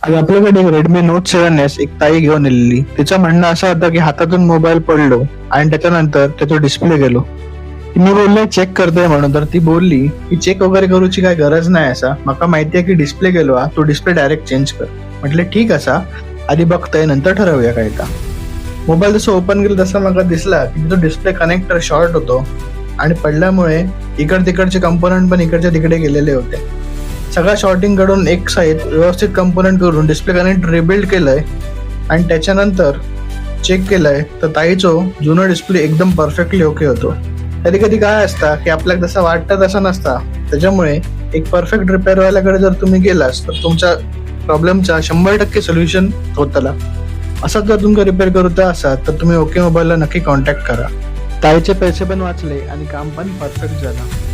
आज आपल्याकडे एक Redmi Note 7S एक ताई घेऊन आलेली. तिचं म्हणणं असं होतं की हातातून मोबाईल पडलो आणि त्याच्यानंतर त्याचा डिस्प्ले गेलो. मी बोलले चेक करतोय म्हणून, तर ती बोलली की चेक वगैरे करूची काय गरज नाही असा, माका माहिती आहे की डिस्प्ले गेलो हा, तू डिस्प्ले डायरेक्ट चेंज कर. म्हटले ठीक असा, आधी बघतोय नंतर ठरवूया काय का. मोबाईल जसं ओपन केलं तसं मला दिसला की तो डिस्प्ले कनेक्टर शॉर्ट होतो आणि पडल्यामुळे इकड तिकडचे कंपोनंट पण इकडच्या तिकडे गेलेले होते. सगळ्या शॉर्टिंग कडून एक साईड व्यवस्थित कंपोनंट करून डिस्प्ले कनेक्ट रिबिल्ड केलंय आणि त्याच्यानंतर चेक केलंय तर ताईचं जुनं डिस्प्ले एकदम परफेक्टली ओके होतो. कधी कधी काय असतं की आपल्याला जसं वाटतं तसं नसता, त्याच्यामुळे एक परफेक्ट रिपेअर वाल्याकडे जर तुम्ही गेलास तर तुमच्या प्रॉब्लेमचा 100% सोल्युशन होतला. असंच जर तुमचं रिपेअर करता असाल तर तुम्ही ओके मोबाईलला नक्की कॉन्टॅक्ट करा. ताईचे पैसे पण वाचले आणि काम पण परफेक्ट झालं.